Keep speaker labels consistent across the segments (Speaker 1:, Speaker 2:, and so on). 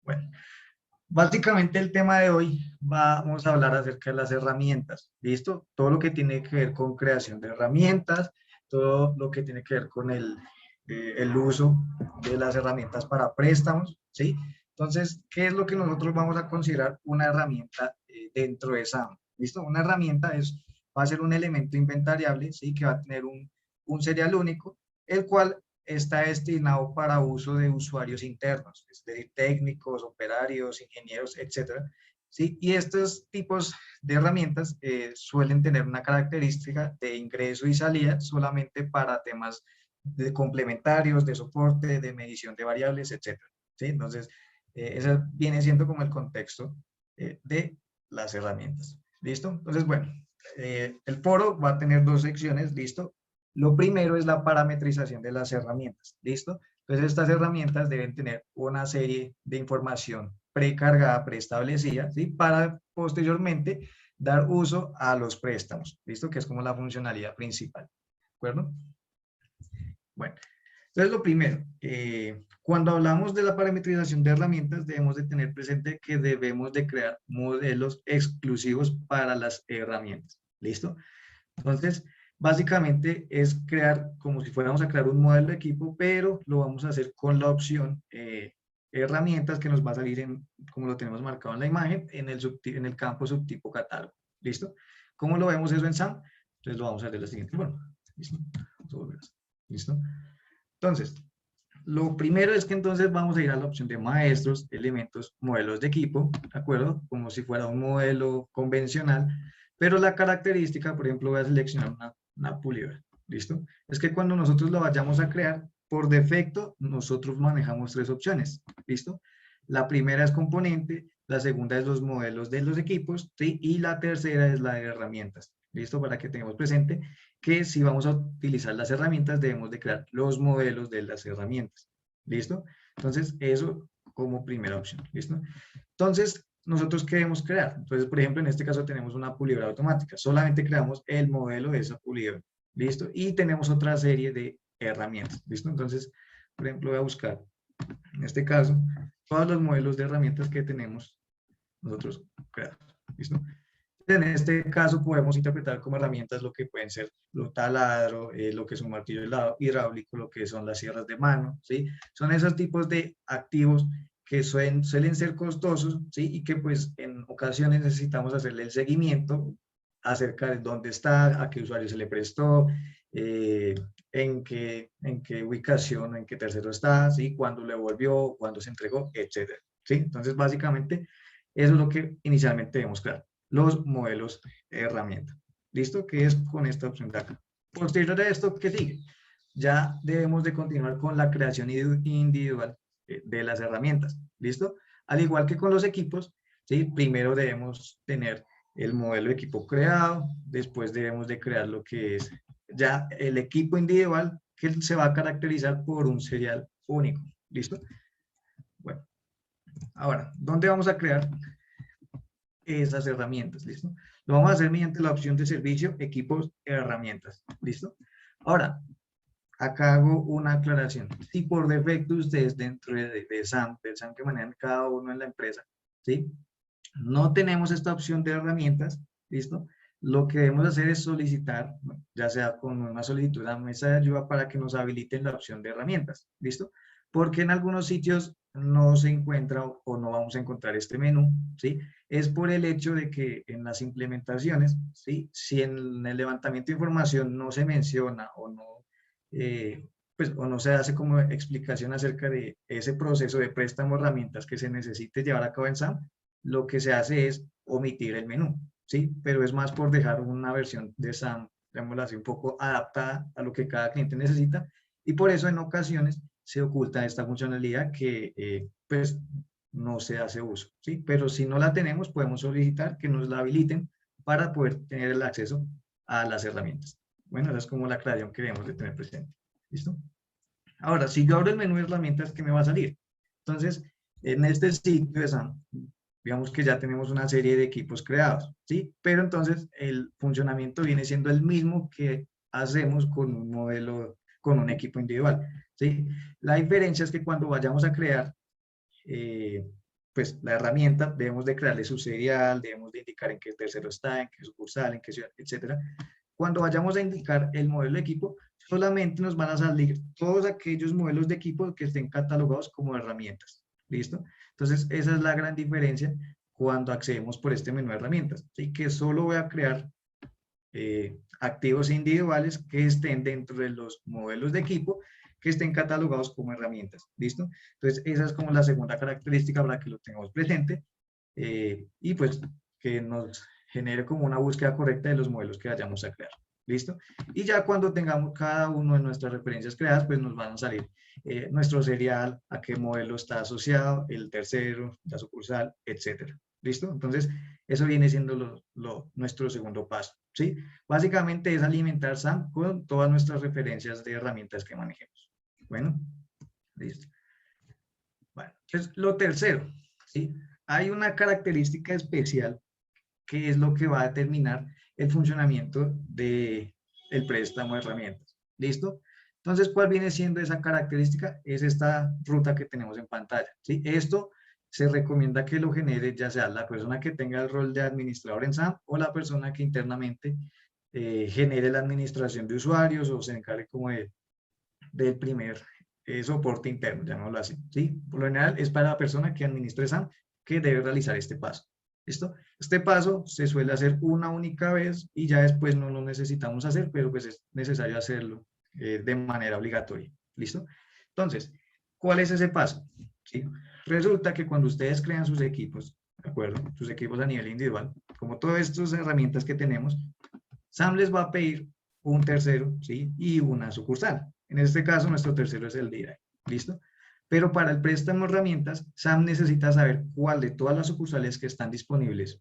Speaker 1: Bueno, básicamente el tema de hoy vamos a hablar acerca de las herramientas, ¿listo? Todo lo que tiene que ver con creación de herramientas, todo lo que tiene que ver con el uso de las herramientas para préstamos, ¿sí? Entonces, ¿qué es lo que nosotros vamos a considerar una herramienta dentro de SAM? ¿Listo? Una herramienta va a ser un elemento inventariable, ¿sí? Que va a tener un serial único, el cual está destinado para uso de usuarios internos, es decir, técnicos, operarios, ingenieros, etcétera. ¿Sí? Y estos tipos de herramientas suelen tener una característica de ingreso y salida solamente para temas de complementarios, de soporte, de medición de variables, etcétera. ¿Sí? Entonces, ese viene siendo como el contexto de las herramientas. ¿Listo? Entonces, bueno, el foro va a tener dos secciones, ¿listo? Lo primero es la parametrización de las herramientas, ¿listo? Entonces estas herramientas deben tener una serie de información precargada, preestablecida, ¿sí? Para posteriormente dar uso a los préstamos, ¿listo? Que es como la funcionalidad principal, ¿de acuerdo? Bueno, entonces lo primero, cuando hablamos de la parametrización de herramientas, debemos de tener presente que debemos de crear modelos exclusivos para las herramientas, ¿listo? Entonces, básicamente es crear, como si fuéramos a crear un modelo de equipo, pero lo vamos a hacer con la opción herramientas que nos va a salir como lo tenemos marcado en la imagen, en el campo subtipo catálogo. ¿Listo? ¿Cómo lo vemos eso en SAM? Entonces lo vamos a hacer de la siguiente forma. ¿Listo? ¿Listo? Entonces, lo primero es que entonces vamos a ir a la opción de maestros, elementos, modelos de equipo, ¿de acuerdo? Como si fuera un modelo convencional, pero la característica, por ejemplo, voy a seleccionar una pulidora, ¿listo? Es que cuando nosotros lo vayamos a crear, por defecto, nosotros manejamos tres opciones, ¿listo? La primera es componente, la segunda es los modelos de los equipos, ¿sí? Y la tercera es la de herramientas, ¿listo? Para que tengamos presente que si vamos a utilizar las herramientas, debemos de crear los modelos de las herramientas. ¿Listo? Entonces, eso como primera opción. ¿Listo? Entonces, nosotros ¿qué debemos crear? Entonces, por ejemplo, en este caso tenemos una pulidora automática. Solamente creamos el modelo de esa pulidora. ¿Listo? Y tenemos otra serie de herramientas. ¿Listo? Entonces, por ejemplo, voy a buscar, en este caso, todos los modelos de herramientas que tenemos nosotros creados. ¿Listo? En este caso podemos interpretar como herramientas lo que pueden ser lo taladro, lo que es un martillo hidráulico, lo que son las sierras de mano, ¿sí? Son esos tipos de activos que suelen ser costosos, ¿sí? Y que pues en ocasiones necesitamos hacerle el seguimiento acerca de dónde está, a qué usuario se le prestó, eh, en qué ubicación, en qué tercero está, ¿sí? Cuándo le volvió, cuándo se entregó, etcétera, ¿sí? Entonces básicamente eso es lo que inicialmente debemos crear los modelos de herramienta. ¿Listo? Que es con esta opción de acá. Posterior a esto, ¿qué sigue? Ya debemos de continuar con la creación individual de las herramientas. ¿Listo? Al igual que con los equipos, ¿sí? Primero debemos tener el modelo de equipo creado, después debemos de crear lo que es ya el equipo individual que se va a caracterizar por un serial único. ¿Listo? Bueno, ahora, ¿dónde vamos a crear esas herramientas? ¿Listo? Lo vamos a hacer mediante la opción de servicio, equipos, herramientas. ¿Listo? Ahora, acá hago una aclaración. Si por defecto ustedes dentro de SAM, del SAM que manejan cada uno en la empresa, ¿sí? No tenemos esta opción de herramientas, ¿listo? Lo que debemos hacer es solicitar, ya sea con una solicitud a mesa de ayuda para que nos habiliten la opción de herramientas, ¿listo? Porque en algunos sitios no se encuentra o no vamos a encontrar este menú, ¿sí? Es por el hecho de que en las implementaciones, ¿sí? Si en el levantamiento de información no se menciona o no, pues, o no se hace como explicación acerca de ese proceso de préstamo de herramientas que se necesite llevar a cabo en SAM, lo que se hace es omitir el menú, ¿sí? Pero es más por dejar una versión de SAM, digámoslo así, un poco adaptada a lo que cada cliente necesita, y por eso en ocasiones se oculta esta funcionalidad que pues no se hace uso, ¿sí? Pero si no la tenemos, podemos solicitar que nos la habiliten para poder tener el acceso a las herramientas. Bueno, esa es como la aclaración que debemos de tener presente. ¿Listo? Ahora, si yo abro el menú de herramientas, ¿qué me va a salir? Entonces, en este sitio de SAM, digamos que ya tenemos una serie de equipos creados, ¿sí? Pero entonces el funcionamiento viene siendo el mismo que hacemos con un modelo, con un equipo individual, ¿sí? La diferencia es que cuando vayamos a crear pues la herramienta, debemos de crearle su serial, debemos de indicar en qué tercero está, en qué sucursal, en qué ciudad, etcétera. Cuando vayamos a indicar el modelo de equipo, solamente nos van a salir todos aquellos modelos de equipo que estén catalogados como herramientas. ¿Listo? Entonces, esa es la gran diferencia cuando accedemos por este menú de herramientas. Así que solo voy a crear activos individuales que estén dentro de los modelos de equipo que estén catalogados como herramientas. ¿Listo? Entonces, esa es como la segunda característica para que lo tengamos presente y pues que nos genere como una búsqueda correcta de los modelos que vayamos a crear. ¿Listo? Y ya cuando tengamos cada uno de nuestras referencias creadas, pues nos van a salir nuestro serial, a qué modelo está asociado, el tercero, la sucursal, etcétera. ¿Listo? Entonces, eso viene siendo nuestro segundo paso. ¿Sí? Básicamente es alimentar SAM con todas nuestras referencias de herramientas que manejemos. Bueno, listo. Bueno, entonces lo tercero, ¿sí? Hay una característica especial que es lo que va a determinar el funcionamiento del préstamo de herramientas. ¿Listo? Entonces, ¿cuál viene siendo esa característica? Es esta ruta que tenemos en pantalla. ¿Sí? Esto se recomienda que lo genere ya sea la persona que tenga el rol de administrador en SAM o la persona que internamente genere la administración de usuarios o se encargue como del primer soporte interno, llamémoslo así. ¿Sí? Por lo general es para la persona que administre SAM que debe realizar este paso. ¿Listo? Este paso se suele hacer una única vez y ya después no lo necesitamos hacer, pero pues es necesario hacerlo de manera obligatoria. ¿Listo? Entonces, ¿cuál es ese paso? ¿Sí? Resulta que cuando ustedes crean sus equipos, ¿de acuerdo? Sus equipos a nivel individual, como todas estas herramientas que tenemos, SAM les va a pedir un tercero, ¿sí? Y una sucursal. En este caso, nuestro tercero es el DIRAI. ¿Listo? Pero para el préstamo de herramientas, SAM necesita saber cuál de todas las sucursales que están disponibles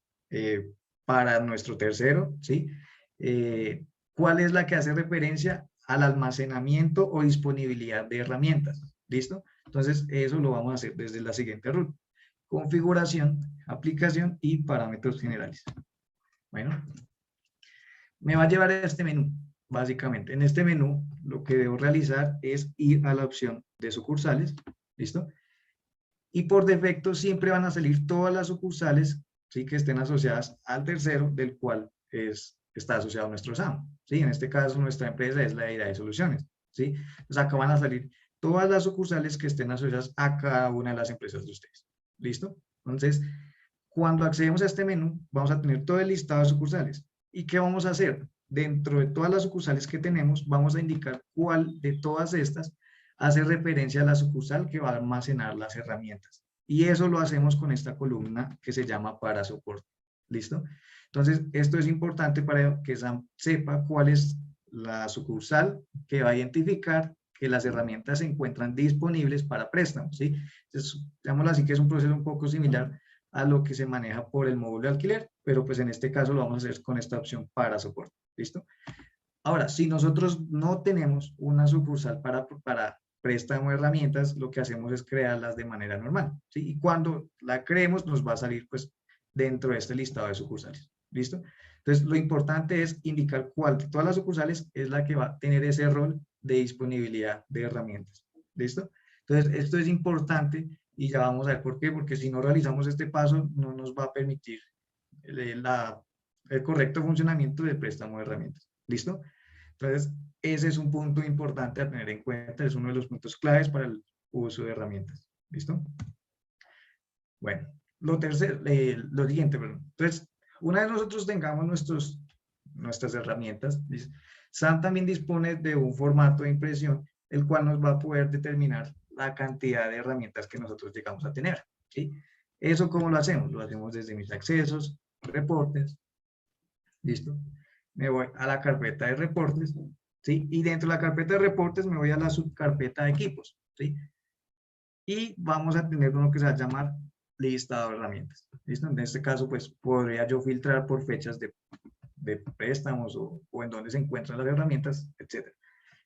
Speaker 1: para nuestro tercero, ¿sí? Cuál es la que hace referencia al almacenamiento o disponibilidad de herramientas. ¿Listo? Entonces, eso lo vamos a hacer desde la siguiente ruta. Configuración, aplicación y parámetros generales. Bueno, me va a llevar a este menú, básicamente. En este menú, lo que debo realizar es ir a la opción de sucursales, ¿listo? Y por defecto siempre van a salir todas las sucursales, ¿sí? Que estén asociadas al tercero, del cual está asociado nuestro SAM, ¿sí? En este caso, nuestra empresa es la de Soluciones, ¿sí? Entonces, acá van a salir todas las sucursales que estén asociadas a cada una de las empresas de ustedes, ¿listo? Entonces, cuando accedemos a este menú, vamos a tener todo el listado de sucursales. ¿Y qué vamos a hacer? Dentro de todas las sucursales que tenemos, vamos a indicar cuál de todas estas hace referencia a la sucursal que va a almacenar las herramientas. Y eso lo hacemos con esta columna que se llama para soporte. ¿Listo? Entonces, esto es importante para que SAM sepa cuál es la sucursal que va a identificar que las herramientas se encuentran disponibles para préstamos. ¿Sí? Entonces, digámoslo así que es un proceso un poco similar a lo que se maneja por el módulo de alquiler, pero pues en este caso lo vamos a hacer con esta opción para soporte. ¿Listo? Ahora, si nosotros no tenemos una sucursal para préstamo de herramientas, lo que hacemos es crearlas de manera normal, ¿sí? Y cuando la creemos, nos va a salir pues dentro de este listado de sucursales. ¿Listo? Entonces, lo importante es indicar cuál de todas las sucursales es la que va a tener ese rol de disponibilidad de herramientas. ¿Listo? Entonces, esto es importante y ya vamos a ver por qué, porque si no realizamos este paso, no nos va a permitir el correcto funcionamiento del préstamo de herramientas. ¿Listo? Entonces, ese es un punto importante a tener en cuenta, es uno de los puntos claves para el uso de herramientas. ¿Listo? Bueno, lo siguiente, perdón. Entonces, una vez nosotros tengamos nuestras herramientas, SAM también dispone de un formato de impresión, el cual nos va a poder determinar la cantidad de herramientas que nosotros llegamos a tener. ¿Sí? ¿Eso cómo lo hacemos? Lo hacemos desde mis accesos, reportes. ¿Listo? Me voy a la carpeta de reportes, ¿sí? Y dentro de la carpeta de reportes me voy a la subcarpeta de equipos, ¿sí? Y vamos a tener uno que se va a llamar listado de herramientas, ¿listo? En este caso, pues, podría yo filtrar por fechas de préstamos o en dónde se encuentran las herramientas, etc.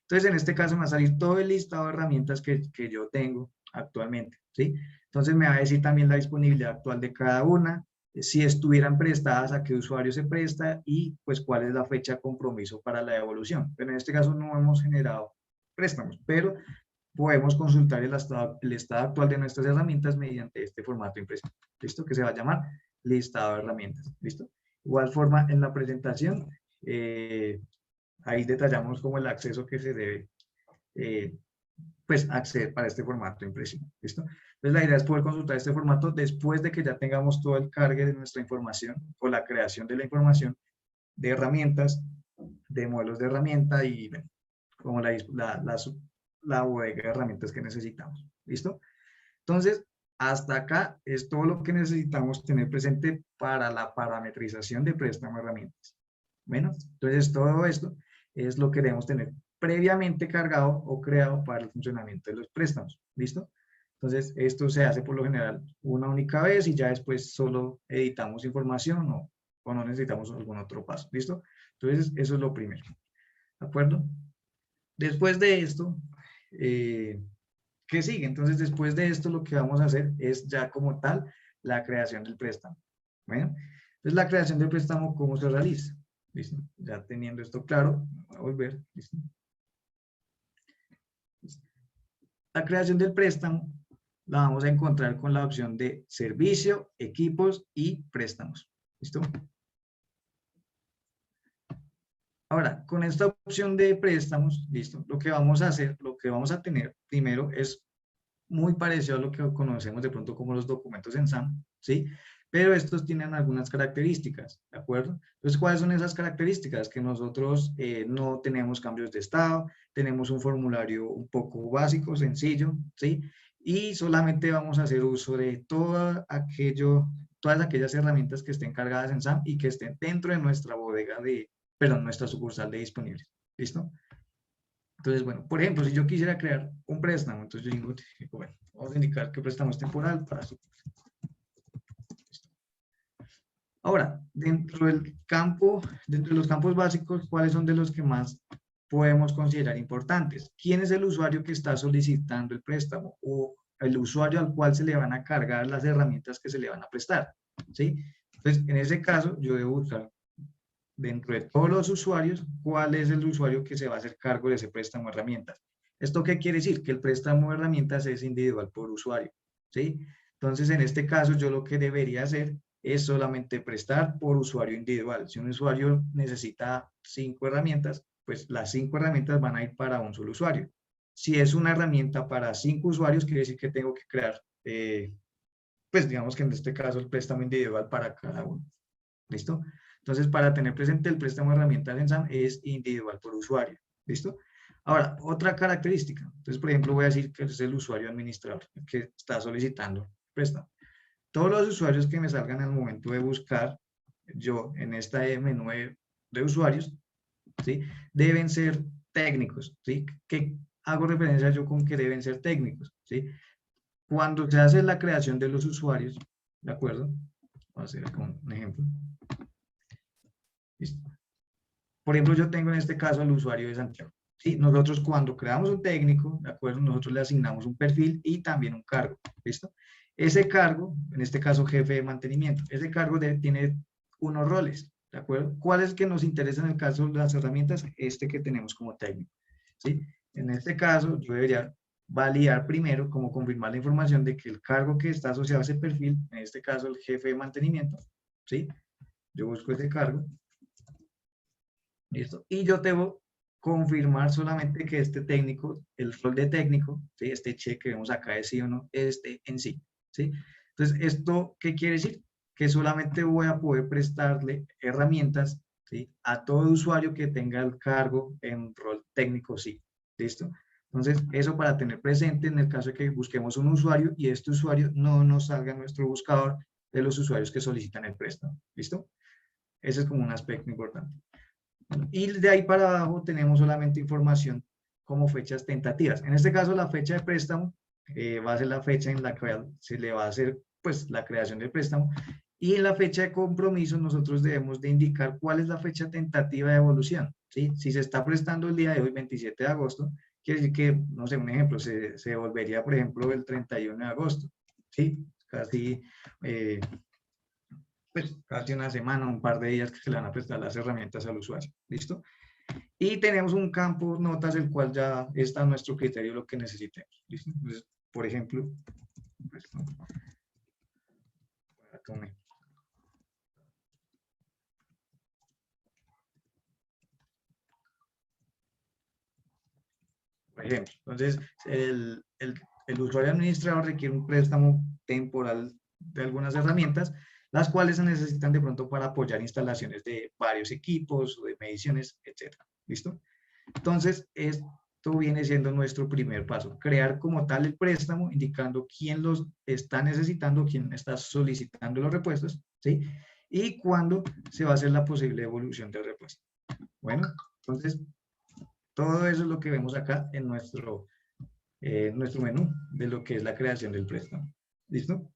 Speaker 1: Entonces, en este caso me va a salir todo el listado de herramientas que yo tengo actualmente, ¿sí? Entonces, me va a decir también la disponibilidad actual de cada una, si estuvieran prestadas, a qué usuario se presta y pues cuál es la fecha de compromiso para la devolución. Pero en este caso no hemos generado préstamos, pero podemos consultar el estado actual de nuestras herramientas mediante este formato impreso. ¿Listo? Que se va a llamar listado de herramientas. ¿Listo? Igual forma, en la presentación, ahí detallamos como el acceso que se debe pues acceder para este formato de impresión. ¿Listo? Entonces la idea es poder consultar este formato después de que ya tengamos todo el cargue de nuestra información o la creación de la información de herramientas, de modelos de herramienta y bueno, como la bodega de herramientas que necesitamos. ¿Listo? Entonces, hasta acá es todo lo que necesitamos tener presente para la parametrización de préstamo de herramientas. Bueno, entonces todo esto es lo que debemos tener previamente cargado o creado para el funcionamiento de los préstamos. ¿Listo? Entonces, esto se hace por lo general una única vez y ya después solo editamos información o no necesitamos algún otro paso. ¿Listo? Entonces, eso es lo primero. ¿De acuerdo? Después de esto, ¿qué sigue? Entonces, después de esto, lo que vamos a hacer es ya como tal la creación del préstamo. Bueno, entonces la creación del préstamo, ¿cómo se realiza? ¿Listo? Ya teniendo esto claro, voy a volver. ¿Listo? La creación del préstamo la vamos a encontrar con la opción de servicio, equipos y préstamos. ¿Listo? Ahora, con esta opción de préstamos, listo, lo que vamos a hacer, lo que vamos a tener primero es muy parecido a lo que conocemos de pronto como los documentos en SAM, ¿sí? Pero estos tienen algunas características, ¿de acuerdo? Entonces, ¿cuáles son esas características? Que nosotros no tenemos cambios de estado, tenemos un formulario un poco básico, sencillo, ¿sí? Y solamente vamos a hacer uso de todo aquello, todas aquellas herramientas que estén cargadas en SAM y que estén dentro de nuestra bodega de, perdón, nuestra sucursal de disponibles, ¿listo? Entonces, bueno, por ejemplo, si yo quisiera crear un préstamo, entonces yo digo, bueno, vamos a indicar que préstamo es temporal para su... Ahora, dentro del campo, dentro de los campos básicos, ¿cuáles son de los que más podemos considerar importantes? ¿Quién es el usuario que está solicitando el préstamo o el usuario al cual se le van a cargar las herramientas que se le van a prestar? ¿Sí? Entonces, en ese caso, yo debo buscar dentro de todos los usuarios, cuál es el usuario que se va a hacer cargo de ese préstamo de herramientas. ¿Esto qué quiere decir? Que el préstamo de herramientas es individual por usuario, ¿sí? Entonces, en este caso, yo lo que debería hacer es solamente prestar por usuario individual. Si un usuario necesita 5 herramientas, pues las 5 herramientas van a ir para un solo usuario. Si es una herramienta para 5 usuarios, quiere decir que tengo que crear, pues digamos que en este caso, el préstamo individual para cada uno. ¿Listo? Entonces, para tener presente el préstamo de herramientas en SAM es individual por usuario. ¿Listo? Ahora, otra característica. Entonces, por ejemplo, voy a decir que es el usuario administrador que está solicitando préstamo. Todos los usuarios que me salgan al momento de buscar, yo en este menú de usuarios, ¿sí? Deben ser técnicos, ¿sí? ¿Qué hago referencia yo con que deben ser técnicos? ¿Sí? Cuando se hace la creación de los usuarios, ¿de acuerdo? Vamos a hacer como un ejemplo. ¿Listo? Por ejemplo, yo tengo en este caso el usuario de Santiago. ¿Sí? Nosotros cuando creamos un técnico, ¿de acuerdo? Nosotros le asignamos un perfil y también un cargo. ¿Listo? Ese cargo, en este caso jefe de mantenimiento, ese cargo tiene unos roles. ¿De acuerdo? ¿Cuál es el que nos interesa en el caso de las herramientas? Este que tenemos como técnico. ¿Sí? En este caso, yo debería validar primero, como confirmar la información de que el cargo que está asociado a ese perfil, en este caso el jefe de mantenimiento, ¿sí? Yo busco ese cargo. ¿Listo? Y yo debo confirmar solamente que este técnico, el rol de técnico, ¿sí? Este check que vemos acá de sí o no, este en sí, ¿sí? Entonces, ¿esto qué quiere decir? Que solamente voy a poder prestarle herramientas, ¿sí? A todo usuario que tenga el cargo en rol técnico, sí. ¿Listo? Entonces, eso para tener presente en el caso de que busquemos un usuario y este usuario no nos salga en nuestro buscador de los usuarios que solicitan el préstamo. ¿Listo? Ese es como un aspecto importante. Y de ahí para abajo tenemos solamente información como fechas tentativas. En este caso, la fecha de préstamo va a ser la fecha en la que se le va a hacer pues, la creación del préstamo. Y en la fecha de compromiso nosotros debemos de indicar cuál es la fecha tentativa de evolución. ¿Sí? Si se está prestando el día de hoy, 27 de agosto, quiere decir que, no sé, un ejemplo, se devolvería, por ejemplo, el 31 de agosto. ¿Sí? Casi pues casi una semana, un par de días que se le van a prestar las herramientas al usuario. ¿Listo? Y tenemos un campo notas, el cual ya está a nuestro criterio lo que necesitemos. ¿Listo? Entonces, por ejemplo, pues, ¿no? Acá por ejemplo, entonces el usuario administrador requiere un préstamo temporal de algunas herramientas, las cuales se necesitan de pronto para apoyar instalaciones de varios equipos o de mediciones, etcétera. ¿Listo? Entonces, esto viene siendo nuestro primer paso, crear como tal el préstamo, indicando quién los está necesitando, quién está solicitando los repuestos, ¿sí? Y cuándo se va a hacer la posible evolución del repuesto. Bueno, entonces, todo eso es lo que vemos acá en nuestro menú de lo que es la creación del préstamo. ¿Listo?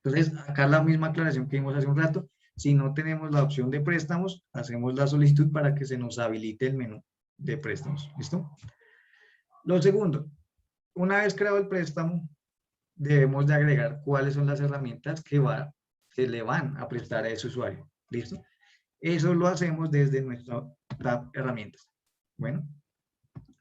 Speaker 1: Entonces, acá la misma aclaración que vimos hace un rato. Si no tenemos la opción de préstamos, hacemos la solicitud para que se nos habilite el menú de préstamos. ¿Listo? Lo segundo, una vez creado el préstamo, debemos de agregar cuáles son las herramientas que le van a prestar a ese usuario. ¿Listo? Eso lo hacemos desde nuestro tab herramientas. Bueno,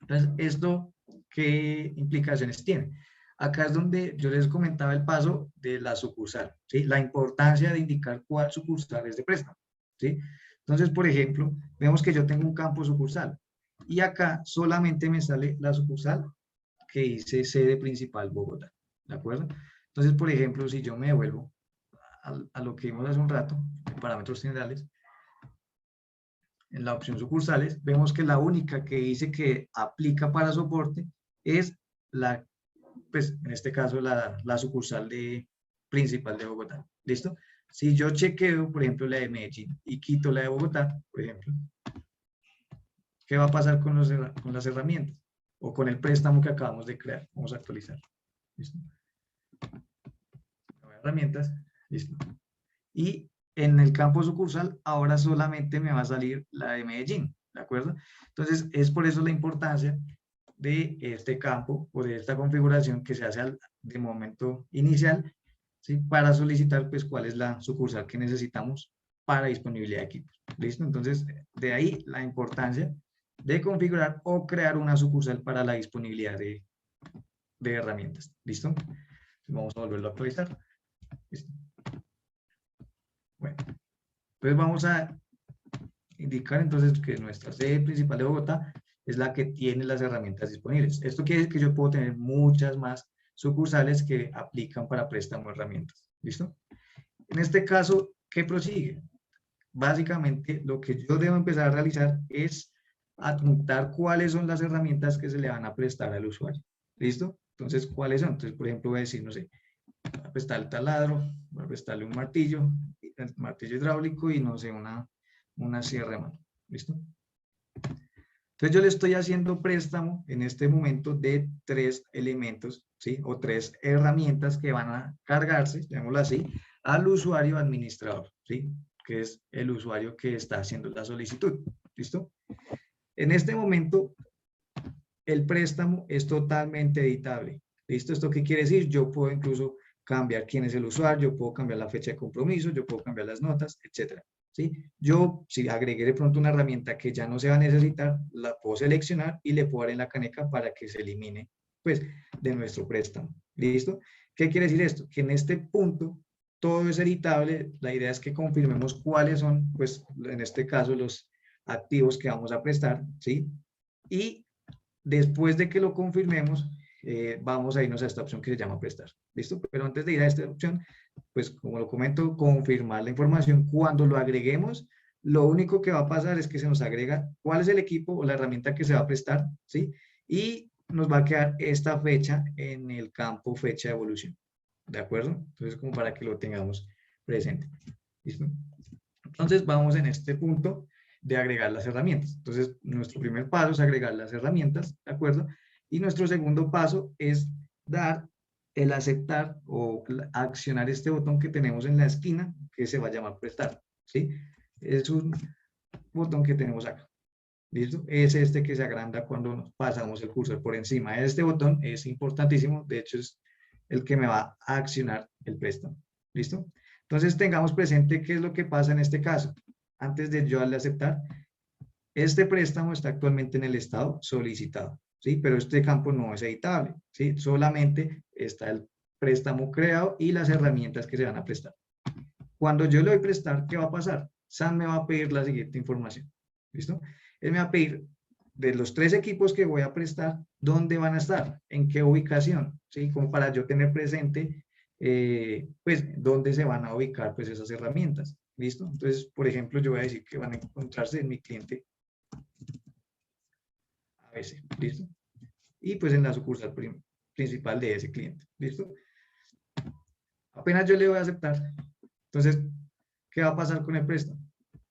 Speaker 1: entonces, ¿esto qué implicaciones tiene? Acá es donde yo les comentaba el paso de la sucursal, ¿sí? La importancia de indicar cuál sucursal es de préstamo, ¿sí? Entonces, por ejemplo, vemos que yo tengo un campo sucursal y acá solamente me sale la sucursal que dice sede principal Bogotá, ¿de acuerdo? Entonces, por ejemplo, si yo me devuelvo a lo que vimos hace un rato, en parámetros generales, en la opción sucursales, vemos que la única que dice que aplica para soporte es la, pues en este caso, la sucursal principal de Bogotá. ¿Listo? Si yo chequeo, por ejemplo, la de Medellín y quito la de Bogotá, por ejemplo, ¿qué va a pasar con las herramientas? O con el préstamo que acabamos de crear. Vamos a actualizar. ¿Listo? Herramientas. ¿Listo? Y en el campo sucursal ahora solamente me va a salir la de Medellín, ¿de acuerdo? Entonces es por eso la importancia de este campo o de esta configuración que se hace de momento inicial, ¿sí? Para solicitar pues cuál es la sucursal que necesitamos para disponibilidad de equipos. ¿Listo? Entonces de ahí la importancia de configurar o crear una sucursal para la disponibilidad de herramientas. ¿Listo? Entonces, vamos a volverlo a actualizar. ¿Listo? Bueno, entonces vamos a indicar entonces que nuestra sede principal de Bogotá es la que tiene las herramientas disponibles. Esto quiere decir que yo puedo tener muchas más sucursales que aplican para préstamo de herramientas. ¿Listo? En este caso, ¿qué prosigue? Básicamente, lo que yo debo empezar a realizar es apuntar cuáles son las herramientas que se le van a prestar al usuario. ¿Listo? Entonces, ¿cuáles son? Entonces, por ejemplo, voy a decir, no sé, voy a prestar el taladro, voy a prestarle un martillo, el martillo hidráulico y no sé, una sierra de mano. ¿Listo? Entonces yo le estoy haciendo préstamo en este momento de 3 elementos, ¿sí? O 3 herramientas que van a cargarse, llamémoslo así, al usuario administrador, ¿sí? Que es el usuario que está haciendo la solicitud. ¿Listo? En este momento, el préstamo es totalmente editable. ¿Listo? ¿Esto qué quiere decir? Yo puedo incluso cambiar quién es el usuario, puedo cambiar la fecha de compromiso, yo puedo cambiar las notas, etcétera. ¿Sí? Yo, si agregué de pronto una herramienta que ya no se va a necesitar, la puedo seleccionar y le puedo dar en la caneca para que se elimine, pues, de nuestro préstamo. ¿Listo? ¿Qué quiere decir esto? Que en este punto todo es editable. La idea es que confirmemos cuáles son, pues, en este caso, los activos que vamos a prestar, ¿sí? Y después de que lo confirmemos, vamos a irnos a esta opción que se llama prestar. ¿Listo? Pero antes de ir a esta opción, pues como lo comento, confirmar la información. Cuando lo agreguemos, lo único que va a pasar es que se nos agrega cuál es el equipo o la herramienta que se va a prestar, ¿sí? Y nos va a quedar esta fecha en el campo fecha de evolución. ¿De acuerdo? Entonces, como para que lo tengamos presente. ¿Listo? Entonces, vamos en este punto de agregar las herramientas. Entonces, nuestro primer paso es agregar las herramientas, ¿de acuerdo? Y nuestro segundo paso es dar el aceptar o accionar este botón que tenemos en la esquina, que se va a llamar prestar, ¿sí? Es un botón que tenemos acá, ¿listo? Es este que se agranda cuando pasamos el cursor por encima. Este botón es importantísimo, de hecho es el que me va a accionar el préstamo, ¿listo? Entonces tengamos presente qué es lo que pasa en este caso. Antes de yo darle a aceptar, este préstamo está actualmente en el estado solicitado, ¿sí? Pero este campo no es editable, ¿sí? Solamente está el préstamo creado y las herramientas que se van a prestar. Cuando yo le doy prestar, ¿qué va a pasar? SAM me va a pedir la siguiente información, ¿listo? Él me va a pedir de los 3 equipos que voy a prestar, ¿dónde van a estar? ¿En qué ubicación? ¿Sí? Como para yo tener presente, pues, dónde se van a ubicar, pues, esas herramientas, ¿listo? Entonces, por ejemplo, yo voy a decir que van a encontrarse en mi cliente ABC, ¿listo? Y, pues, en la sucursal principal de ese cliente, ¿listo? Apenas yo le voy a aceptar, entonces, ¿qué va a pasar con el préstamo?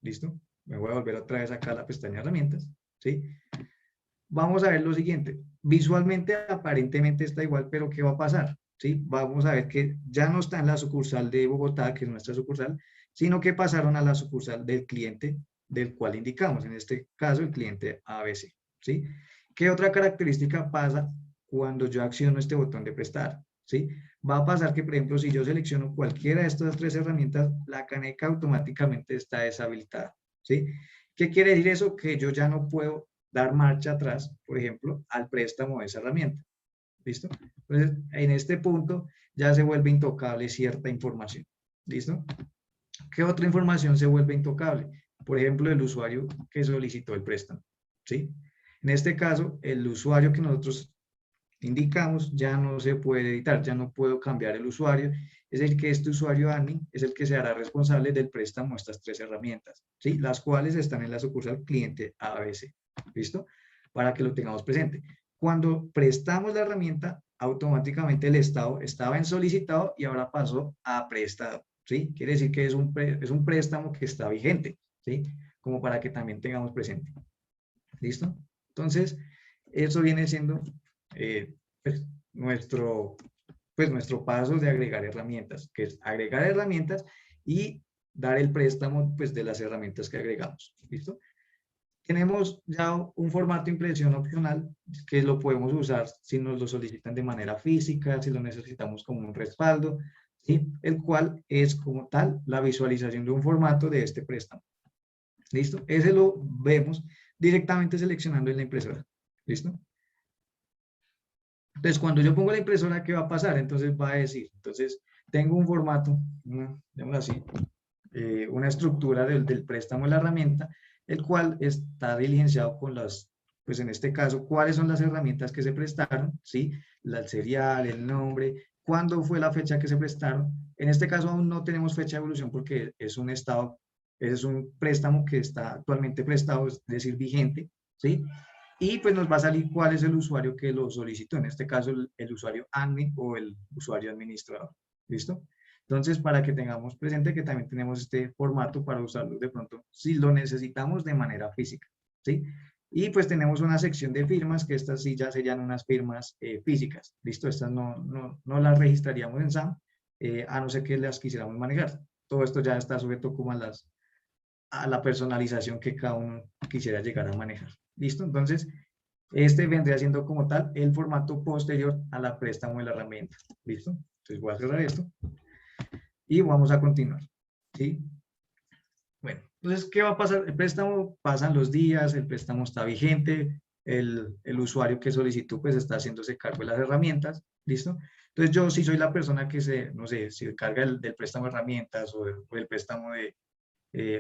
Speaker 1: ¿Listo? Me voy a volver otra vez acá a la pestaña de herramientas, ¿sí? Vamos a ver lo siguiente. Visualmente, aparentemente está igual, pero ¿qué va a pasar? ¿Sí? Vamos a ver que ya no está en la sucursal de Bogotá, que es nuestra sucursal, sino que pasaron a la sucursal del cliente del cual indicamos, en este caso el cliente ABC, ¿sí? ¿Qué otra característica pasa cuando yo acciono este botón de prestar? ¿Sí? Va a pasar que, por ejemplo, si yo selecciono cualquiera de estas 3 herramientas, la caneca automáticamente está deshabilitada, ¿sí? ¿Qué quiere decir eso? Que yo ya no puedo dar marcha atrás, por ejemplo, al préstamo de esa herramienta. ¿Listo? Entonces, en este punto ya se vuelve intocable cierta información. ¿Listo? ¿Qué otra información se vuelve intocable? Por ejemplo, el usuario que solicitó el préstamo. ¿Sí? En este caso, el usuario que nosotros indicamos ya no se puede editar, ya no puedo cambiar el usuario. Es decir, que este usuario admin es el que se hará responsable del préstamo de estas 3 herramientas, ¿sí? Las cuales están en la sucursal cliente ABC. ¿Listo? Para que lo tengamos presente. Cuando prestamos la herramienta, automáticamente el estado estaba en solicitado y ahora pasó a prestado, ¿sí? Quiere decir que es un préstamo que está vigente, ¿sí? Como para que también tengamos presente. ¿Listo? Entonces, eso viene siendo pues, nuestro paso de agregar herramientas, que es agregar herramientas y dar el préstamo pues, de las herramientas que agregamos. ¿Listo? Tenemos ya un formato de impresión opcional que lo podemos usar si nos lo solicitan de manera física, si lo necesitamos como un respaldo, ¿sí? El cual es como tal la visualización de un formato de este préstamo. ¿Listo? Ese lo vemos directamente seleccionando en la impresora. ¿Listo? Entonces, cuando yo pongo la impresora, ¿qué va a pasar? Entonces va a decir, entonces, tengo un formato, llamémoslo así, una estructura del préstamo de la herramienta, el cual está diligenciado con las, pues en este caso, cuáles son las herramientas que se prestaron, ¿sí? El serial, el nombre, cuándo fue la fecha que se prestaron. En este caso aún no tenemos fecha de evolución porque es un estado, es un préstamo que está actualmente prestado, es decir, vigente, ¿sí? Y pues nos va a salir cuál es el usuario que lo solicitó, en este caso el usuario admin o el usuario administrador. ¿Listo? Entonces, para que tengamos presente que también tenemos este formato para usarlo de pronto, si lo necesitamos de manera física, ¿sí? Y pues tenemos una sección de firmas, que estas sí ya serían unas firmas físicas, ¿listo? Estas no las registraríamos en SAM, a no ser que las quisiéramos manejar. Todo esto ya está sujeto como a la personalización que cada uno quisiera llegar a manejar. ¿Listo? Entonces, este vendría siendo como tal el formato posterior a la préstamo de la herramienta. ¿Listo? Entonces voy a cerrar esto y vamos a continuar. ¿Sí? Bueno, entonces, ¿qué va a pasar? El préstamo, pasan los días, el préstamo está vigente, el usuario que solicitó pues está haciéndose cargo de las herramientas, ¿listo? Entonces yo si soy la persona que no sé, si carga del préstamo de herramientas o el préstamo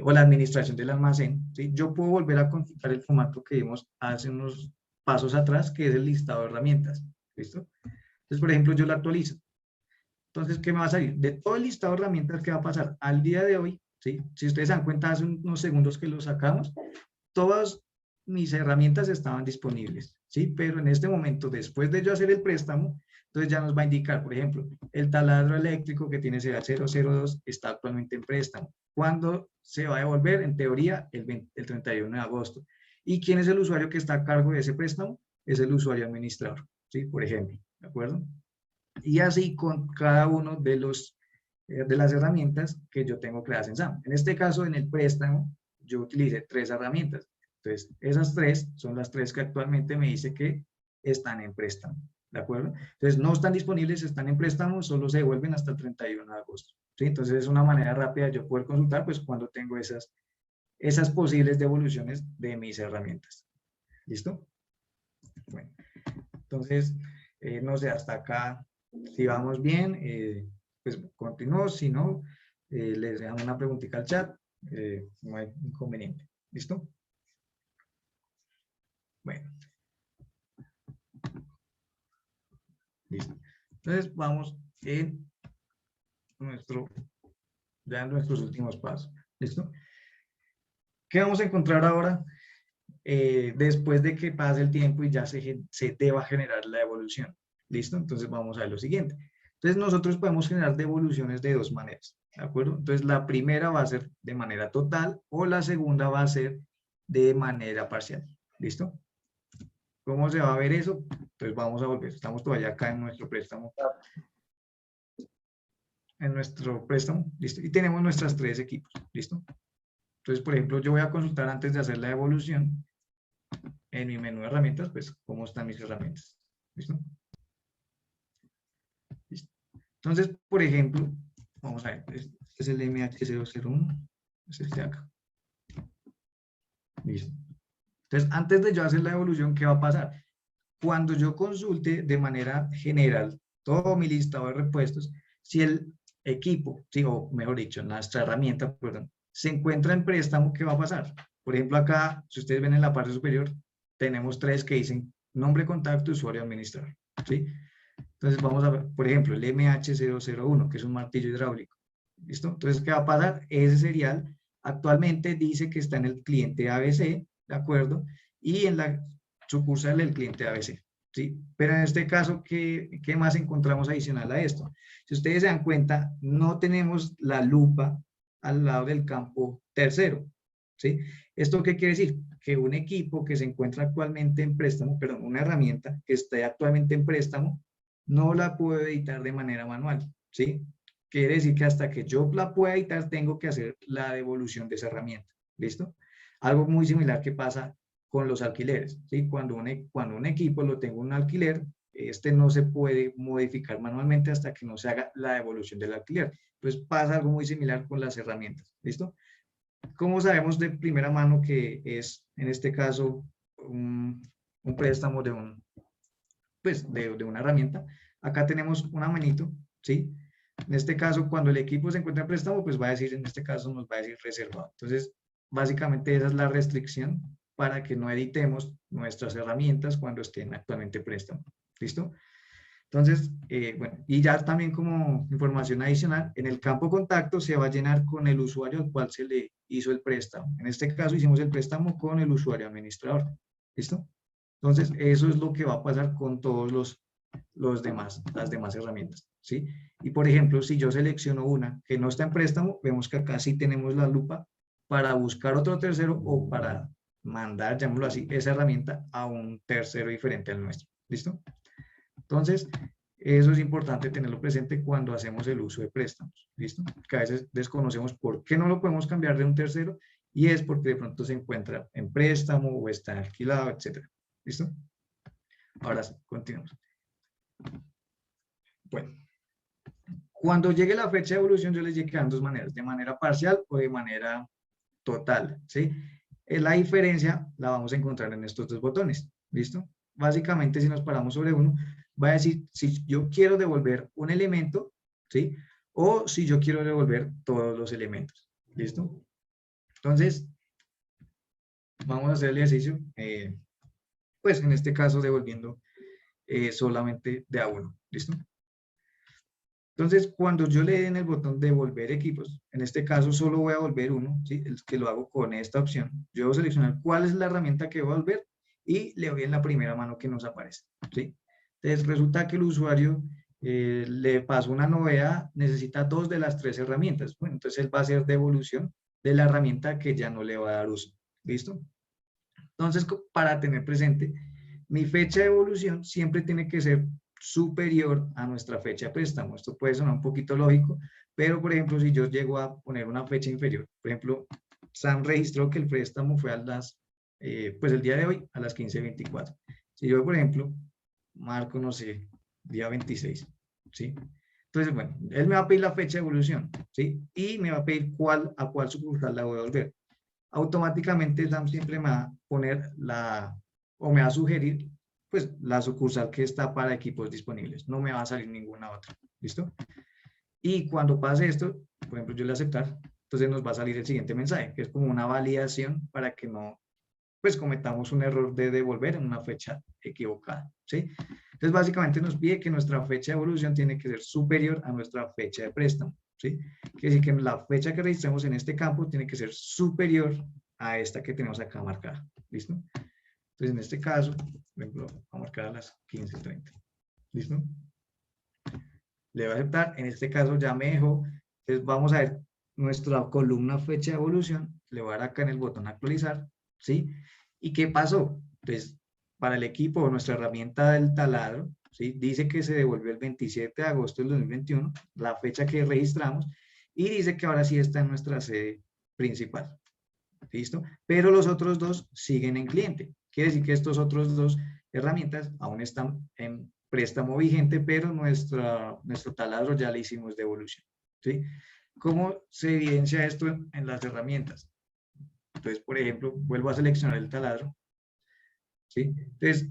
Speaker 1: o la administración del almacén, ¿sí? Yo puedo volver a consultar el formato que vimos hace unos pasos atrás, que es el listado de herramientas, ¿listo? Entonces, por ejemplo, yo lo actualizo. Entonces, ¿qué me va a salir? De todo el listado de herramientas que va a pasar al día de hoy, ¿sí? Si ustedes se dan cuenta, hace unos segundos que lo sacamos, todas mis herramientas estaban disponibles, ¿sí? Pero en este momento, después de yo hacer el préstamo, entonces ya nos va a indicar, por ejemplo, el taladro eléctrico que tiene serial 002 está actualmente en préstamo. ¿Cuándo se va a devolver? En teoría, el 31 de agosto. ¿Y quién es el usuario que está a cargo de ese préstamo? Es el usuario administrador, ¿sí? Por ejemplo, ¿de acuerdo? Y así con cada uno de las herramientas que yo tengo creadas en SAM. En este caso, en el préstamo, yo utilicé 3 herramientas. Entonces, esas 3 son las 3 que actualmente me dice que están en préstamo. ¿De acuerdo? Entonces, no están disponibles, están en préstamo, solo se devuelven hasta el 31 de agosto. ¿Sí? Entonces, es una manera rápida de yo poder consultar, pues, cuando tengo esas esas posibles devoluciones de mis herramientas. ¿Listo? Bueno, entonces, no sé, hasta acá, si vamos bien, pues continúo, si no, les dejan una preguntita al chat, no hay inconveniente. ¿Listo? Bueno. Listo. Entonces, vamos en nuestros últimos pasos. ¿Listo? ¿Qué vamos a encontrar ahora? Después de que pase el tiempo y ya se deba generar la devolución. ¿Listo? Entonces vamos a ver lo siguiente. Entonces nosotros podemos generar devoluciones de dos maneras. ¿De acuerdo? Entonces la primera va a ser de manera total o la segunda va a ser de manera parcial. ¿Listo? ¿Cómo se va a ver eso? Entonces vamos a volver. Estamos todavía acá en nuestro préstamo. ¿Listo? Y tenemos nuestras tres equipos. ¿Listo? Entonces, por ejemplo, yo voy a consultar antes de hacer la devolución en mi menú de herramientas, pues, cómo están mis herramientas. ¿Listo? ¿Listo? Entonces, por ejemplo, vamos a ver, este es el MH001, es este de acá. Listo. Entonces, antes de yo hacer la devolución, ¿qué va a pasar? Cuando yo consulte de manera general todo mi listado de repuestos, si el equipo, sí, o mejor dicho, nuestra herramienta, perdón, se encuentra en préstamo, ¿qué va a pasar? Por ejemplo, acá, si ustedes ven en la parte superior, tenemos tres que dicen nombre, contacto, usuario, administrador, ¿sí? Entonces vamos a ver, por ejemplo, el MH001, que es un martillo hidráulico, ¿listo? Entonces, ¿qué va a pasar? Ese serial actualmente dice que está en el cliente ABC, ¿de acuerdo? Y en la sucursal del cliente ABC, ¿sí? Pero en este caso, ¿qué más encontramos adicional a esto? Si ustedes se dan cuenta, no tenemos la lupa al lado del campo tercero, ¿sí? ¿Esto qué quiere decir? Que un equipo que se encuentra actualmente en préstamo, perdón, una herramienta que esté actualmente en préstamo, no la puedo editar de manera manual, ¿sí? Quiere decir que hasta que yo la pueda editar, tengo que hacer la devolución de esa herramienta, ¿listo? Algo muy similar que pasa con los alquileres, ¿sí? Cuando un equipo lo tengo en un alquiler, este no se puede modificar manualmente hasta que no se haga la devolución del alquiler. Pues pasa algo muy similar con las herramientas, ¿listo? ¿Cómo sabemos de primera mano que es, en este caso, un préstamo de una herramienta? Acá tenemos una manito, ¿sí? En este caso, cuando el equipo se encuentra en préstamo, pues va a decir, en este caso nos va a decir reservado. Entonces, básicamente esa es la restricción para que no editemos nuestras herramientas cuando estén actualmente en préstamo. ¿Listo? Entonces, bueno, y ya también como información adicional, en el campo contacto se va a llenar con el usuario al cual se le hizo el préstamo. En este caso hicimos el préstamo con el usuario administrador. ¿Listo? Entonces, eso es lo que va a pasar con todos las demás herramientas, ¿sí? Y por ejemplo, si yo selecciono una que no está en préstamo, vemos que acá sí tenemos la lupa para buscar otro tercero o para mandar, llamémoslo así, esa herramienta a un tercero diferente al nuestro. ¿Listo? Entonces, eso es importante tenerlo presente cuando hacemos el uso de préstamos. ¿Listo? Que a veces desconocemos por qué no lo podemos cambiar de un tercero y es porque de pronto se encuentra en préstamo o está alquilado, etc. ¿Listo? Ahora sí, continuamos. Bueno, cuando llegue la fecha de evolución, yo les llegué a dos maneras, de manera parcial o de manera total, ¿sí? La diferencia la vamos a encontrar en estos dos botones, ¿listo? Básicamente, si nos paramos sobre uno, va a decir si yo quiero devolver un elemento, ¿sí? O si yo quiero devolver todos los elementos, ¿listo? Entonces, vamos a hacer el ejercicio, pues en este caso devolviendo solamente de a uno, ¿listo? Entonces, cuando yo le dé en el botón de devolver equipos, en este caso solo voy a volver uno, ¿sí? El que lo hago con esta opción. Yo debo seleccionar cuál es la herramienta que voy a volver y le doy en la primera mano que nos aparece, ¿sí? Entonces, resulta que el usuario le pasó una novedad, necesita dos de las tres herramientas. Bueno, entonces él va a hacer devolución de la herramienta que ya no le va a dar uso, ¿listo? Entonces, para tener presente, mi fecha de evolución siempre tiene que ser superior a nuestra fecha de préstamo. Esto puede sonar un poquito lógico, pero por ejemplo, si yo llego a poner una fecha inferior, por ejemplo, Sam registró que el préstamo fue a pues el día de hoy a las 15:24. Si yo, por ejemplo, marco, no sé, día 26, ¿sí? Entonces, bueno, él me va a pedir la fecha de evolución, ¿sí? Y me va a pedir a cuál sucursal la voy a volver. automáticamente SAM siempre me va a poner o me va a sugerir pues la sucursal que está para equipos disponibles, no me va a salir ninguna otra, ¿listo? Y cuando pase esto, por ejemplo, yo le aceptar, entonces nos va a salir el siguiente mensaje, que es como una validación para que no, pues cometamos un error de devolver en una fecha equivocada, ¿sí? Entonces, básicamente nos pide que nuestra fecha de evolución tiene que ser superior a nuestra fecha de préstamo, ¿sí? Quiere decir que la fecha que registremos en este campo tiene que ser superior a esta que tenemos acá marcada, ¿listo? Entonces, en este caso, por ejemplo, vamos a marcar a las 15:30, ¿listo? Le voy a aceptar, en este caso ya me dejó, entonces vamos a ver nuestra columna fecha de evolución, le voy a dar acá en el botón actualizar, ¿sí? ¿Y qué pasó? Pues para el equipo, nuestra herramienta del taladro, ¿sí? Dice que se devolvió el 27 de agosto del 2021, la fecha que registramos, y dice que ahora sí está en nuestra sede principal, ¿listo? Pero los otros dos siguen en cliente, quiere decir que estos otros dos herramientas aún están en préstamo vigente, pero nuestro taladro ya le hicimos devolución, ¿sí? ¿Cómo se evidencia esto en las herramientas? Entonces, por ejemplo, vuelvo a seleccionar el taladro, ¿sí? Entonces,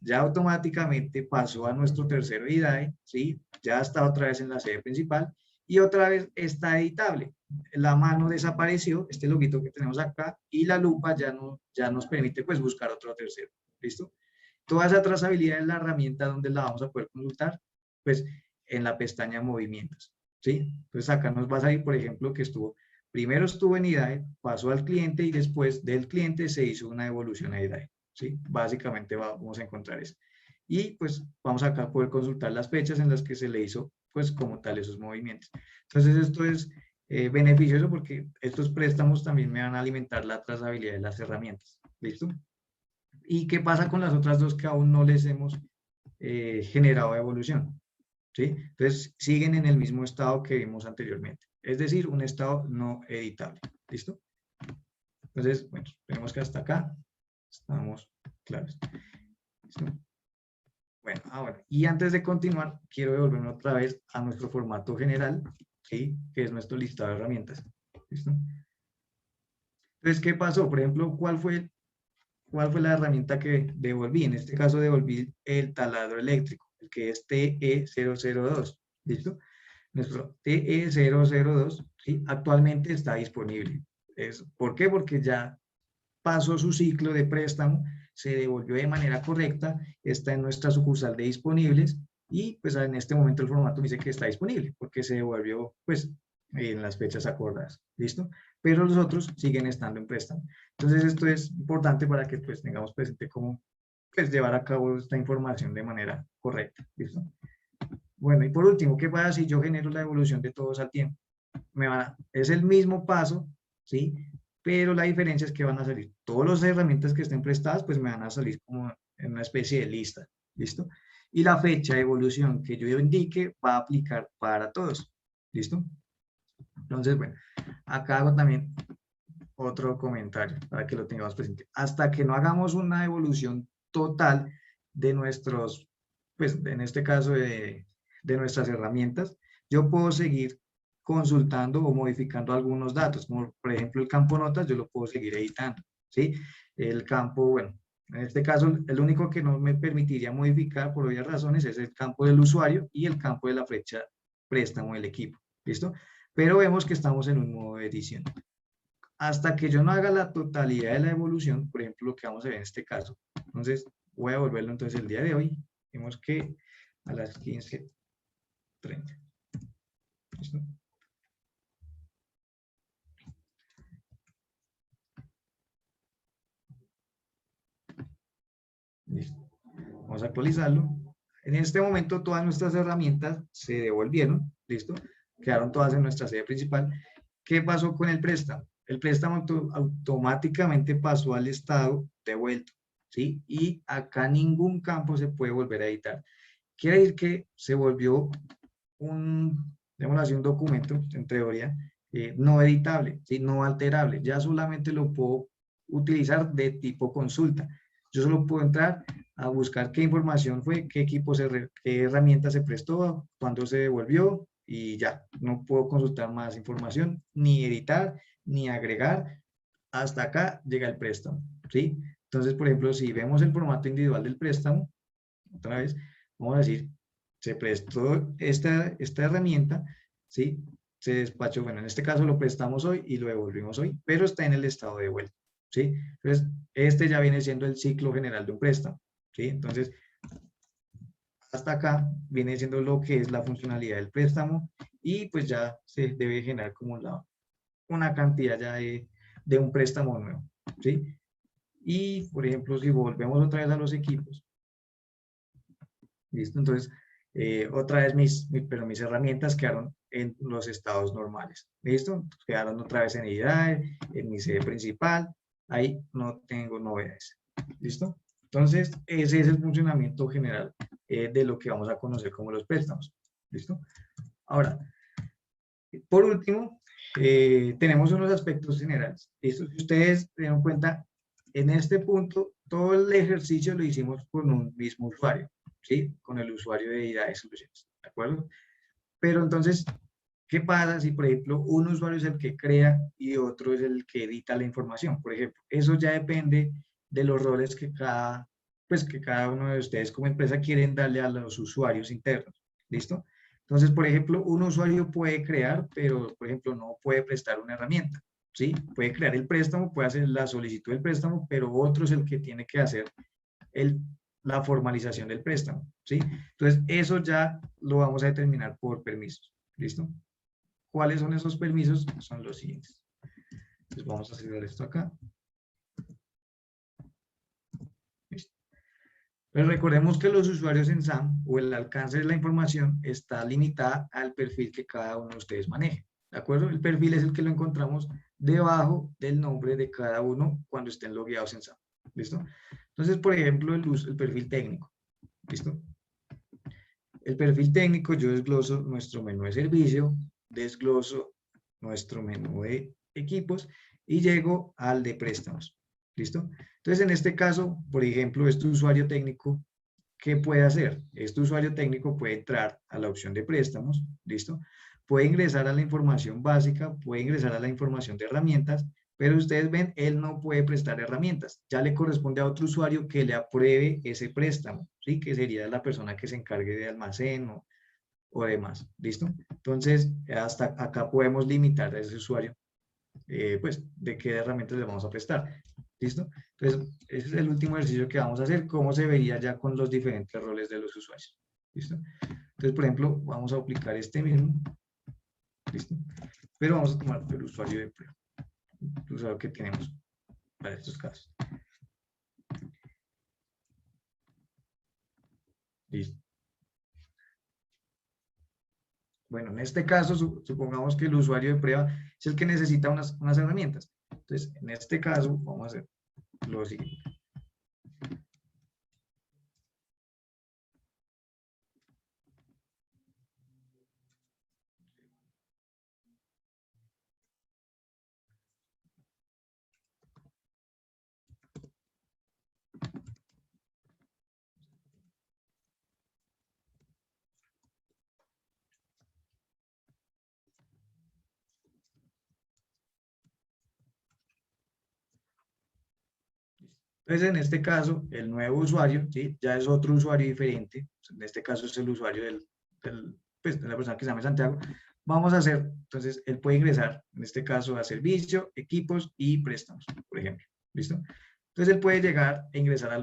Speaker 1: ya automáticamente pasó a nuestro tercero IDAE, ¿sí? Ya está otra vez en la sede principal y otra vez está editable. La mano desapareció, este loguito que tenemos acá, y la lupa ya nos permite pues buscar otro tercero, ¿listo? Toda esa trazabilidad es la herramienta donde la vamos a poder consultar, pues en la pestaña movimientos, ¿sí? Entonces acá nos va a salir, por ejemplo, que primero estuvo en IDAE, pasó al cliente y después del cliente se hizo una devolución a IDAE, ¿sí? Básicamente vamos a encontrar eso. Y pues vamos acá a poder consultar las fechas en las que se le hizo, pues como tal, esos movimientos. Entonces esto es beneficioso porque estos préstamos también me van a alimentar la trazabilidad de las herramientas, ¿listo? ¿Y qué pasa con las otras dos que aún no les hemos generado evolución? ¿Sí? Entonces, siguen en el mismo estado que vimos anteriormente. Es decir, un estado no editable. ¿Listo? Entonces, bueno, tenemos que hasta acá estamos claros. ¿Listo? Bueno, ahora, y antes de continuar, quiero devolverme otra vez a nuestro formato general, ¿sí? Que es nuestro listado de herramientas. ¿Listo? Entonces, ¿qué pasó? Por ejemplo, ¿cuál fue la herramienta que devolví? En este caso devolví el taladro eléctrico, el que es TE002, ¿listo? Nuestro TE002, ¿sí? Actualmente está disponible. ¿Por qué? Porque ya pasó su ciclo de préstamo, se devolvió de manera correcta, está en nuestra sucursal de disponibles y pues en este momento el formato me dice que está disponible porque se devolvió pues en las fechas acordadas, ¿listo? Pero los otros siguen estando en préstamo. Entonces esto es importante para que pues tengamos presente cómo pues llevar a cabo esta información de manera correcta, ¿listo? Bueno, y por último, ¿qué pasa si yo genero la devolución de todos al tiempo? Es el mismo paso, ¿sí? Pero la diferencia es que van a salir todas las herramientas que estén prestadas, pues me van a salir como en una especie de lista, ¿listo? Y la fecha de evolución que yo indique va a aplicar para todos, ¿listo? Entonces, bueno, acá hago también otro comentario para que lo tengamos presente. Hasta que no hagamos una evolución total de nuestros, pues en este caso de nuestras herramientas, yo puedo seguir consultando o modificando algunos datos, como por ejemplo el campo notas, yo lo puedo seguir editando, ¿sí? El campo, bueno, en este caso el único que no me permitiría modificar por obvias razones es el campo del usuario y el campo de la fecha préstamo del equipo, ¿listo? Pero vemos que estamos en un modo de edición. Hasta que yo no haga la totalidad de la evolución, por ejemplo, lo que vamos a ver en este caso. Entonces, voy a volverlo entonces el día de hoy. Vemos que a las 15:30. ¿Listo? Listo. Vamos a actualizarlo. En este momento todas nuestras herramientas se devolvieron, ¿listo? Quedaron todas en nuestra sede principal. ¿Qué pasó con el préstamo? El préstamo automáticamente pasó al estado devuelto, ¿sí? Y acá ningún campo se puede volver a editar. Quiere decir que se volvió digamos así, un documento, en teoría, no editable, ¿sí? No alterable. Ya solamente lo puedo utilizar de tipo consulta. Yo solo puedo entrar a buscar qué información fue, qué qué herramienta se prestó, cuándo se devolvió y ya. No puedo consultar más información, ni editar, ni agregar. hasta acá llega el préstamo, ¿sí? Entonces, por ejemplo, si vemos el formato individual del préstamo, otra vez, vamos a decir, se prestó esta herramienta, ¿sí? Se despachó, bueno, en este caso lo prestamos hoy y lo devolvimos hoy, pero está en el estado de vuelta, ¿sí? Entonces, este ya viene siendo el ciclo general de un préstamo, ¿sí? Entonces, hasta acá viene siendo lo que es la funcionalidad del préstamo y pues ya se debe generar como una cantidad ya de un préstamo nuevo, ¿sí? Y, por ejemplo, si volvemos otra vez a los equipos, ¿listo? Entonces, otra vez pero mis herramientas quedaron en los estados normales, ¿listo? Quedaron otra vez en IDAE, en mi sede principal, ahí no tengo novedades, ¿listo? Entonces, ese es el funcionamiento general de lo que vamos a conocer como los préstamos, ¿listo? Ahora, por último, tenemos unos aspectos generales, ¿listo? Si ustedes se dan cuenta, en este punto, todo el ejercicio lo hicimos con un mismo usuario, ¿sí? Con el usuario de IDAE Solutions, ¿de acuerdo? Pero entonces, ¿qué pasa si, por ejemplo, un usuario es el que crea y otro es el que edita la información? Por ejemplo, eso ya depende de los roles que cada uno de ustedes como empresa quieren darle a los usuarios internos, ¿listo? Entonces, por ejemplo, un usuario puede crear, pero, por ejemplo, no puede prestar una herramienta, ¿sí? Puede crear el préstamo, puede hacer la solicitud del préstamo, pero otro es el que tiene que hacer el, la formalización del préstamo, ¿sí? Entonces, eso ya lo vamos a determinar por permisos, ¿listo? ¿Cuáles son esos permisos? Son los siguientes. Entonces, vamos a cerrar esto acá. Listo. Pero recordemos que los usuarios en SAM o el alcance de la información está limitada al perfil que cada uno de ustedes maneje, ¿de acuerdo? El perfil es el que lo encontramos debajo del nombre de cada uno cuando estén logueados en SAM, ¿listo? Entonces, por ejemplo, el perfil técnico, ¿listo? El perfil técnico, yo desgloso nuestro menú de servicio, desgloso nuestro menú de equipos y llego al de préstamos. ¿Listo? Entonces, en este caso, por ejemplo, este usuario técnico, ¿qué puede hacer? Este usuario técnico puede entrar a la opción de préstamos, ¿listo? Puede ingresar a la información básica, puede ingresar a la información de herramientas, pero ustedes ven, él no puede prestar herramientas. Ya le corresponde a otro usuario que le apruebe ese préstamo, ¿sí? Que sería la persona que se encargue de almacén o demás, ¿listo? Entonces, hasta acá podemos limitar a ese usuario, pues, de qué herramientas le vamos a prestar, ¿listo? Entonces, ese es el último ejercicio que vamos a hacer, cómo se vería ya con los diferentes roles de los usuarios, ¿listo? Entonces, por ejemplo, vamos a aplicar este mismo, ¿listo? Pero vamos a tomar el usuario de prueba, el usuario que tenemos para estos casos. Listo. Bueno, en este caso, supongamos que el usuario de prueba es el que necesita unas herramientas. Entonces, en este caso, vamos a hacer lo siguiente. Entonces, en este caso, el nuevo usuario, ¿sí? Ya es otro usuario diferente. En este caso es el usuario pues, de la persona que se llama Santiago. Vamos a hacer, entonces, él puede ingresar, en este caso, a servicio, equipos y préstamos, por ejemplo. ¿Listo? Entonces, él puede llegar e ingresar a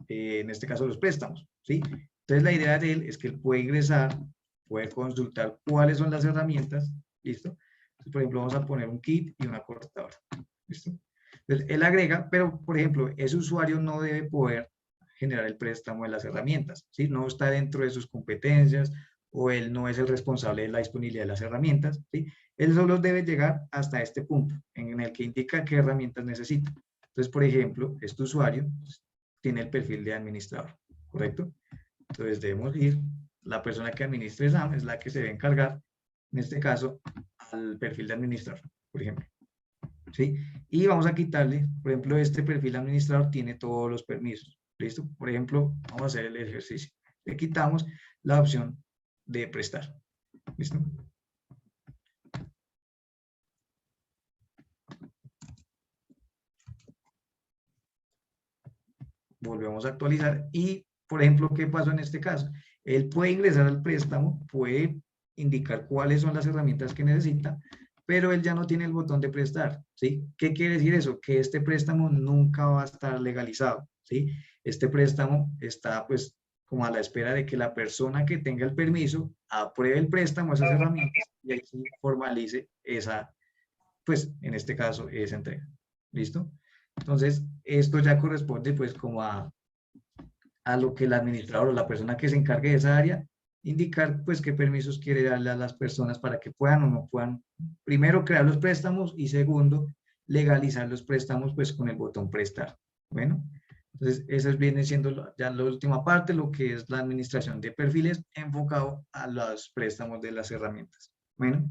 Speaker 1: en este caso, los préstamos, ¿sí? Entonces, la idea de él es que él puede ingresar, puede consultar cuáles son las herramientas, ¿listo? Entonces, por ejemplo, vamos a poner un kit y una cortadora, ¿listo? Entonces, él agrega, pero, por ejemplo, ese usuario no debe poder generar el préstamo de las herramientas, ¿sí? No está dentro de sus competencias o él no es el responsable de la disponibilidad de las herramientas, ¿sí? Él solo debe llegar hasta este punto en el que indica qué herramientas necesita. Entonces, por ejemplo, este usuario tiene el perfil de administrador, ¿correcto? Entonces debemos ir, la persona que administre SAM es la que se debe encargar, en este caso, al perfil de administrador, por ejemplo. ¿Sí? Y vamos a quitarle, por ejemplo, este perfil de administrador tiene todos los permisos, ¿listo? Por ejemplo, vamos a hacer el ejercicio. Le quitamos la opción de prestar, ¿listo? volvemos a actualizar y, por ejemplo, ¿qué pasó en este caso? Él puede ingresar al préstamo, puede indicar cuáles son las herramientas que necesita, pero él ya no tiene el botón de prestar, ¿sí? ¿Qué quiere decir eso? Que este préstamo nunca va a estar legalizado, ¿sí? Este préstamo está, pues, como a la espera de que la persona que tenga el permiso apruebe el préstamo, esas herramientas, y ahí sí formalice esa, pues, en este caso, esa entrega. ¿Listo? Entonces, esto ya corresponde, pues, como a lo que el administrador o la persona que se encargue de esa área, indicar, pues, qué permisos quiere darle a las personas para que puedan o no puedan, primero, crear los préstamos y segundo, legalizar los préstamos, pues, con el botón prestar. Bueno, entonces, esa viene siendo ya la última parte, lo que es la administración de perfiles enfocado a los préstamos de las herramientas. Bueno.